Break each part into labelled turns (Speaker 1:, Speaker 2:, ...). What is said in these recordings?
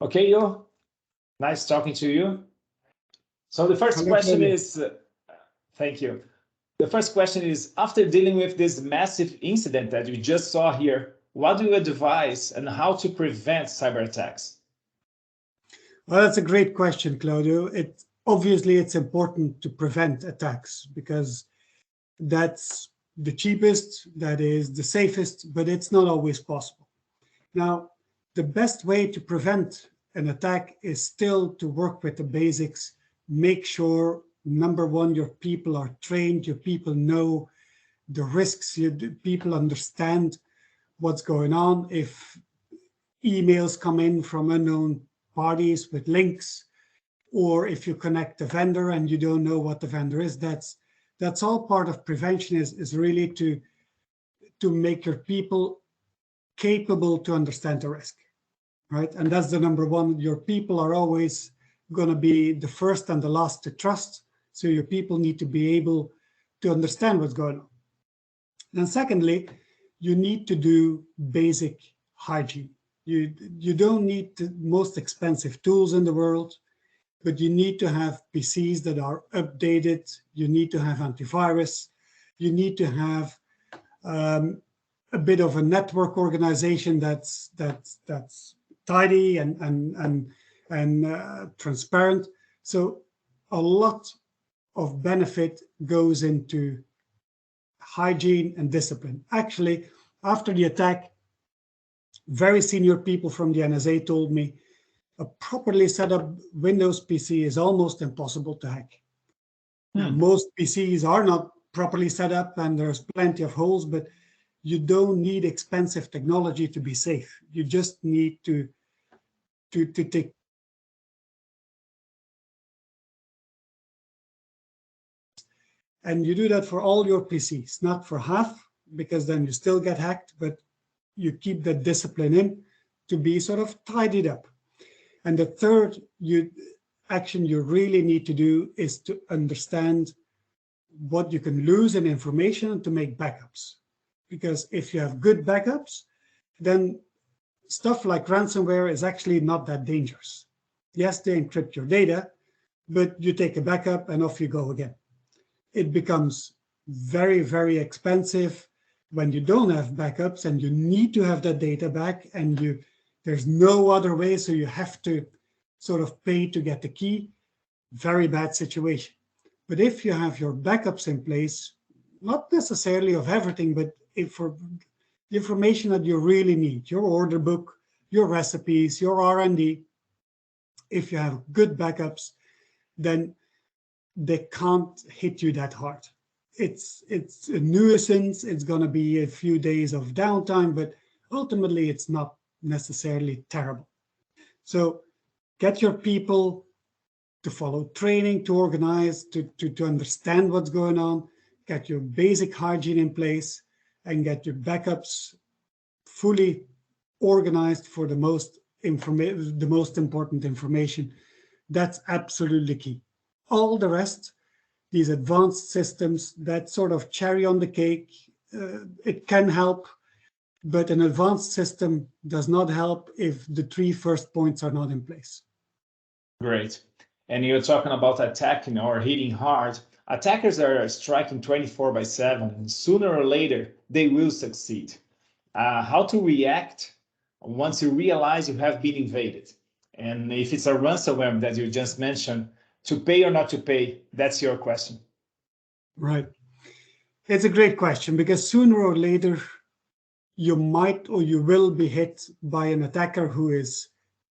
Speaker 1: Okay, Jo, nice talking to you. So the first question is, thank you. The first question is, after dealing with this massive incident that you just saw here, what do you advise and how to prevent cyber attacks?
Speaker 2: Well, that's a great question, Claudio. Obviously, it's important to prevent attacks because that's the cheapest, that is the safest, but it's not always possible. Now, the best way to prevent an attack is still to work with the basics. Make sure, number one, your people are trained, your people know the risks, people understand what's going on. If emails come in from unknown parties with links, or if you connect a vendor and you don't know what the vendor is, that's all part of prevention, is really to make your people capable to understand the risk, right? And that's the number one. Your people are always going to be the first and the last to trust. So your people need to be able to understand what's going on. And secondly, you need to do basic hygiene. You don't need the most expensive tools in the world, but you need to have PCs that are updated. You need to have antivirus. You need to have a bit of a network organization that's tidy and transparent. So a lot of benefit goes into hygiene and discipline. Actually, after the attack, very senior people from the NSA told me a properly set up Windows PC is almost impossible to hack. Now, most PCs are not properly set up and there's plenty of holes, but you don't need expensive technology to be safe. You just need to take and you do that for all your PCs, not for half, because then you still get hacked, but you keep that discipline in to be sort of tidied up. And the third action you really need to do is to understand what you can lose in information and to make backups. Because if you have good backups, then stuff like ransomware is actually not that dangerous. Yes, they encrypt your data, but you take a backup and off you go again. It becomes very, very expensive when you don't have backups and you need to have that data back and there's no other way, so you have to sort of pay to get the key. Very bad situation. But if you have your backups in place, not necessarily of everything, but for the information that you really need, your order book, your recipes, your R&D, if you have good backups, then they can't hit you that hard. It's a nuisance. It's going to be a few days of downtime, but ultimately it's not necessarily terrible. So get your people to follow training, to organize, to understand what's going on, get your basic hygiene in place, and get your backups fully organized for the most important information. That's absolutely key. All the rest, these advanced systems, that sort of cherry on the cake, it can help, but an advanced system does not help if the 3 first points are not in place.
Speaker 1: Great. And you're talking about attacking or hitting hard. Attackers are striking 24/7, and sooner or later, they will succeed. How to react once you realize you have been invaded? And if it's a ransomware that you just mentioned, to pay or not to pay, that's your question.
Speaker 2: Right. It's a great question because sooner or later, you might or you will be hit by an attacker who is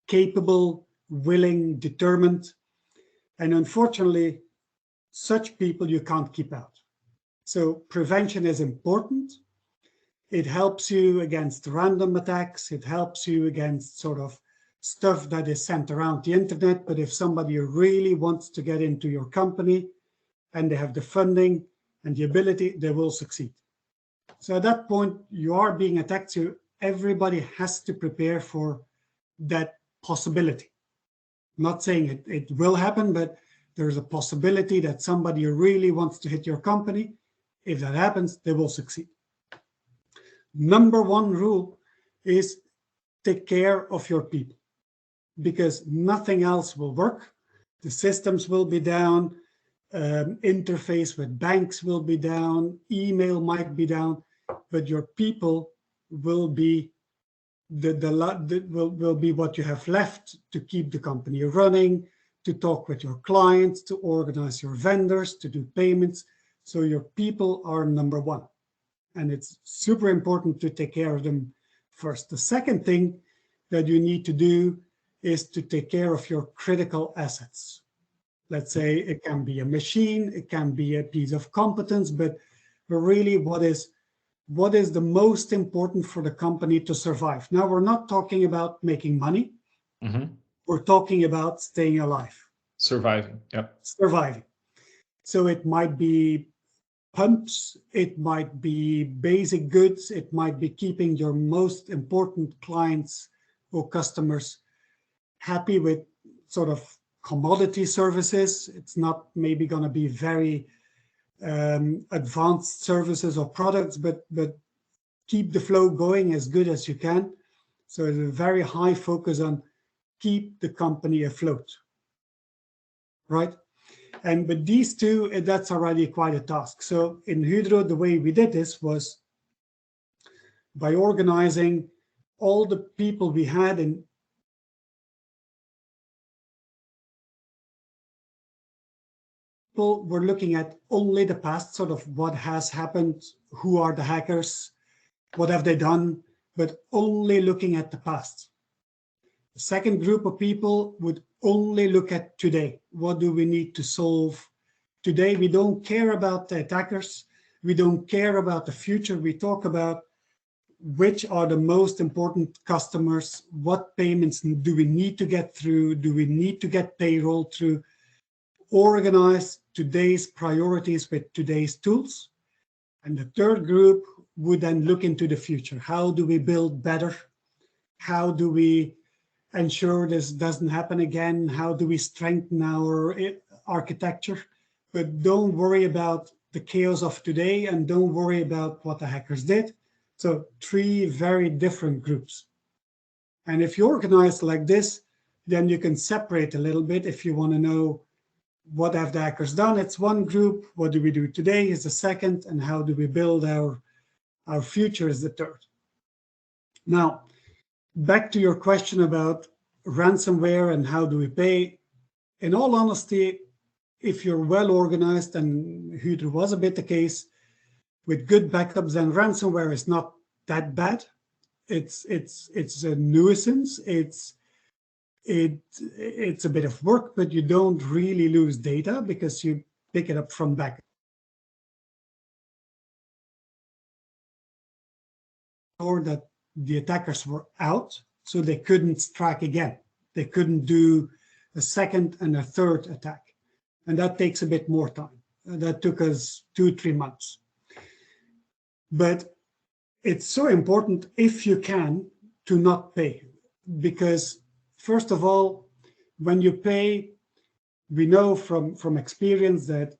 Speaker 2: capable, willing, determined. And unfortunately, such people you can't keep out. So prevention is important. It helps you against random attacks. It helps you against sort of stuff that is sent around the internet. But if somebody really wants to get into your company and they have the funding and the ability, they will succeed. So at that point, you are being attacked. So everybody has to prepare for that possibility. I'm not saying it will happen, but there's a possibility that somebody really wants to hit your company. If that happens, they will succeed. Number one rule is take care of your people. because nothing else will work. The systems will be down, interface with banks will be down, email might be down, but your people will be will be what you have left to keep the company running, to talk with your clients, to organize your vendors, to do payments. So your people are number one. And it's super important to take care of them first. The second thing that you need to do is to take care of your critical assets. Let's say it can be a machine, it can be a piece of competence, but really what is the most important for the company to survive? Now, we're not talking about making money. We're talking about staying alive.
Speaker 1: Surviving, yep.
Speaker 2: Surviving. So it might be pumps, it might be basic goods, it might be keeping your most important clients or customers happy with sort of commodity services. It's not maybe going to be very advanced services or products, but keep the flow going as good as you can. So there's a very high focus on keep the company afloat, right? And with these two, that's already quite a task. So in Hydro, the way we did this was by organizing all the people we had in people were looking at only the past, sort of what has happened, who are the hackers, what have they done, but only looking at the past. The second group of people would only look at today. What do we need to solve today? We don't care about the attackers. We don't care about the future. We talk about which are the most important customers, what payments do we need to get through, do we need to get payroll through, organize today's priorities with today's tools. And the third group would then look into the future. How do we build better? How do we ensure this doesn't happen again? How do we strengthen our architecture? But don't worry about the chaos of today and don't worry about what the hackers did. So three very different groups. And if you organize like this, then you can separate a little bit. If you want to know what have the hackers done, it's one group. What do we do today is the second, and how do we build our future is the third. Now, back to your question about ransomware and how do we pay. In all honesty, if you're well organized, and Hydro was a bit the case, with good backups, then ransomware is not that bad. It's a nuisance. It's a bit of work, but you don't really lose data because you pick it up from back. Or that the attackers were out, so they couldn't strike again. They couldn't do a second and a third attack. And that takes a bit more time. That took us 2-3 months. But it's so important, if you can, to not pay. Because first of all, when you pay, we know from experience that,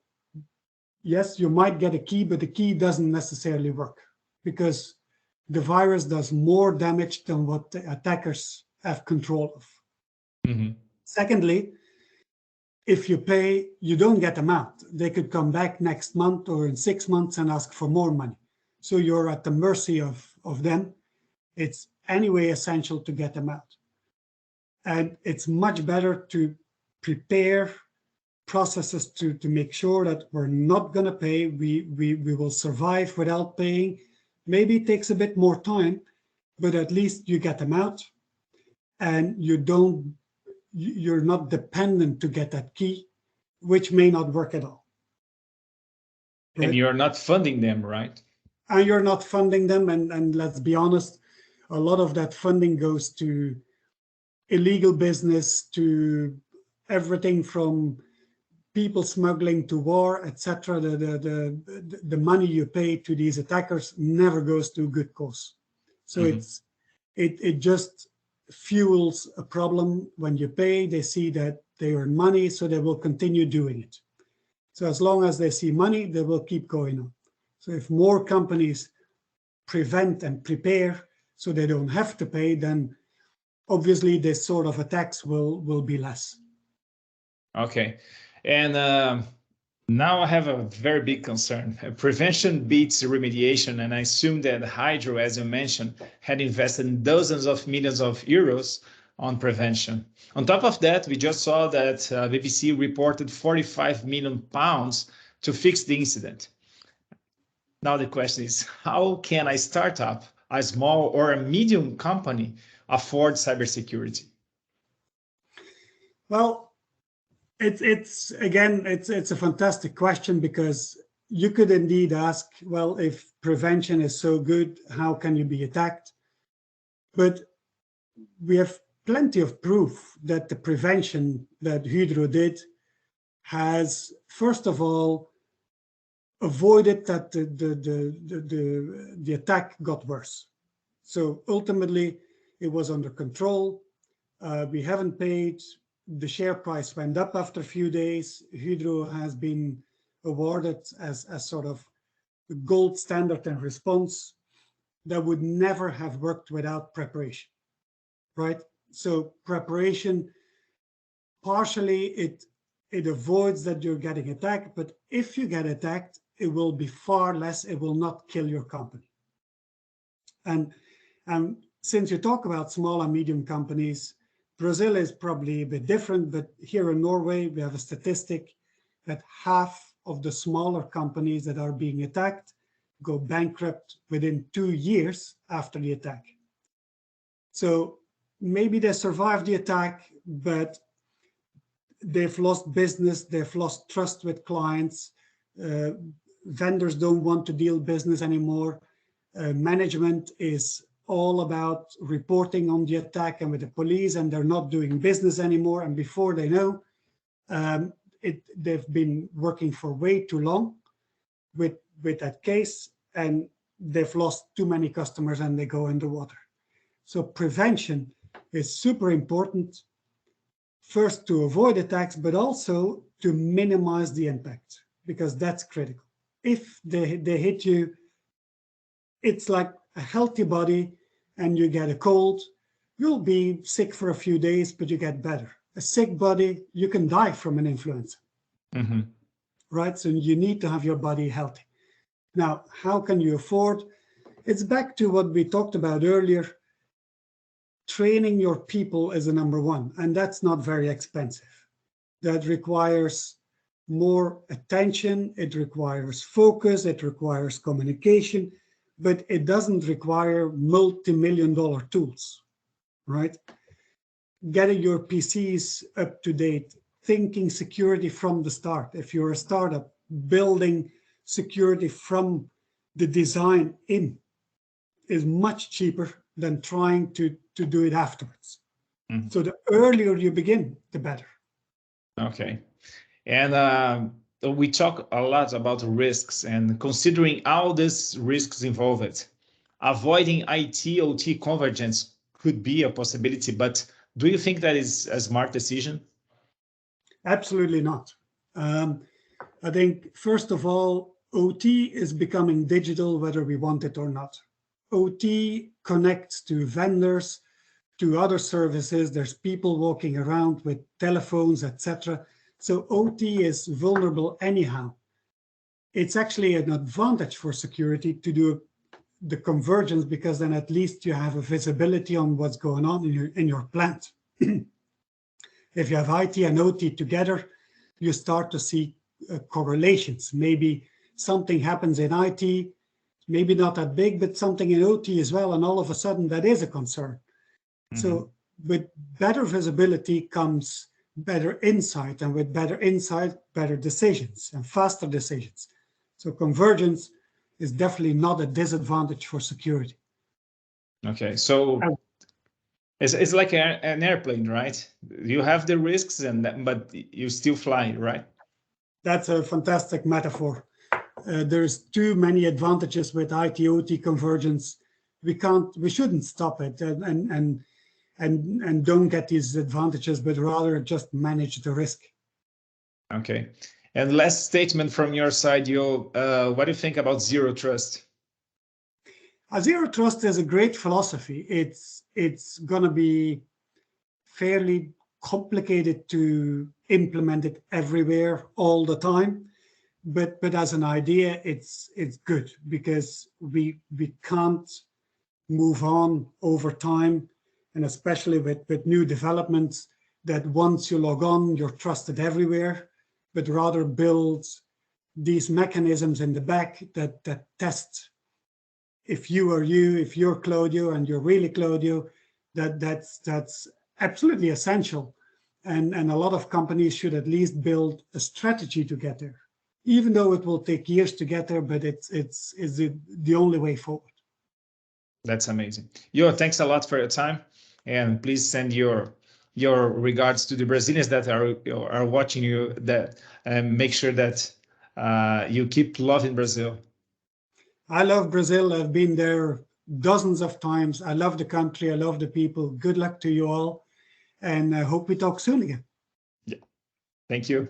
Speaker 2: yes, you might get a key, but the key doesn't necessarily work because the virus does more damage than what the attackers have control of. Secondly, if you pay, you don't get them out. They could come back next month or in 6 months and ask for more money. So you're at the mercy of them. It's anyway essential to get them out. And it's much better to prepare processes to make sure that we're not going to pay. We will survive without paying. Maybe it takes a bit more time, but at least you get them out and you're not dependent to get that key, which may not work at all.
Speaker 1: Right? And you're not funding them, right?
Speaker 2: And you're not funding them. And let's be honest, a lot of that funding goes to illegal business, to everything from people smuggling to war, etc. The money you pay to these attackers never goes to a good cause. So it just fuels a problem. When you pay, they see that they earn money, so they will continue doing it. So as long as they see money, they will keep going on. So if more companies prevent and prepare so they don't have to pay, then obviously this sort of attacks will be less.
Speaker 1: Okay, and now I have a very big concern. Prevention beats remediation, and I assume that Hydro, as you mentioned, had invested in dozens of millions of euros on prevention. On top of that, we just saw that BBC reported 45 million pounds to fix the incident. Now the question is, how can a startup, a small or a medium company afford cybersecurity?
Speaker 2: Well, it's a fantastic question, because you could indeed ask, well, if prevention is so good, how can you be attacked? But we have plenty of proof that the prevention that Hydro did has, first of all, avoided that the attack got worse. So ultimately, it was under control. We haven't paid. The share price went up after a few days. Hydro has been awarded as sort of the gold standard in response that would never have worked without preparation, right? So preparation, partially it avoids that you're getting attacked, but if you get attacked, it will be far less, it will not kill your company. And since you talk about small and medium companies, Brazil is probably a bit different, but here in Norway, we have a statistic that half of the smaller companies that are being attacked go bankrupt within 2 years after the attack. So maybe they survived the attack, but they've lost business, they've lost trust with clients, vendors don't want to deal business anymore, management is all about reporting on the attack and with the police, and they're not doing business anymore. And before they know, they've been working for way too long with that case, and they've lost too many customers and they go underwater. So prevention is super important, first to avoid attacks, but also to minimize the impact, because that's critical. If they hit you, it's like a healthy body and you get a cold, you'll be sick for a few days, but you get better. A sick body, you can die from an influenza, right? So you need to have your body healthy. Now, how can you afford? It's back to what we talked about earlier. Training your people is the number one, and that's not very expensive. That requires more attention, it requires focus, it requires communication, but it doesn't require multi-million-dollar tools, right? Getting your PCs up to date, thinking security from the start. If you're a startup, building security from the design in is much cheaper than trying to do it afterwards. So the earlier you begin, the better. Okay.
Speaker 1: And we talk a lot about risks, and considering all these risks involved, avoiding IT-OT convergence could be a possibility, but do you think that is a smart decision?
Speaker 2: Absolutely not. I think, first of all, OT is becoming digital whether we want it or not. OT connects to vendors, to other services. There's people walking around with telephones, etc. So OT is vulnerable anyhow. It's actually an advantage for security to do the convergence, because then at least you have a visibility on what's going on in your plant. If you have IT and OT together, you start to see correlations. Maybe something happens in IT, maybe not that big, but something in OT as well, and all of a sudden that is a concern. So with better visibility comes better insight, and with better insight, better decisions and faster decisions. So convergence is definitely not a disadvantage for security.
Speaker 1: Okay, so it's like an airplane, right? You have the risks, but you still fly, right?
Speaker 2: That's a fantastic metaphor. There's too many advantages with IT-OT convergence. We shouldn't stop it and don't get these advantages, but rather just manage the risk. Okay.
Speaker 1: And last statement from your side, Jo, what do you think about zero trust?
Speaker 2: Zero trust is a great philosophy. It's going to be fairly complicated to implement it everywhere all the time. But as an idea, it's good because we can't move on over time, and especially with new developments, that once you log on, you're trusted everywhere, but rather build these mechanisms in the back that test if you are you, if you're Claudio and you're really Claudio. That's absolutely essential, and a lot of companies should at least build a strategy to get there, even though it will take years to get there, but it's the only way forward.
Speaker 1: That's amazing. Jo, thanks a lot for your time, and please send your regards to the Brazilians that are watching you, that and make sure that you keep loving Brazil.
Speaker 2: I love Brazil. I've been there dozens of times. I love the country. I love the people. Good luck to you all, and I hope we talk soon again.
Speaker 1: Yeah. Thank you.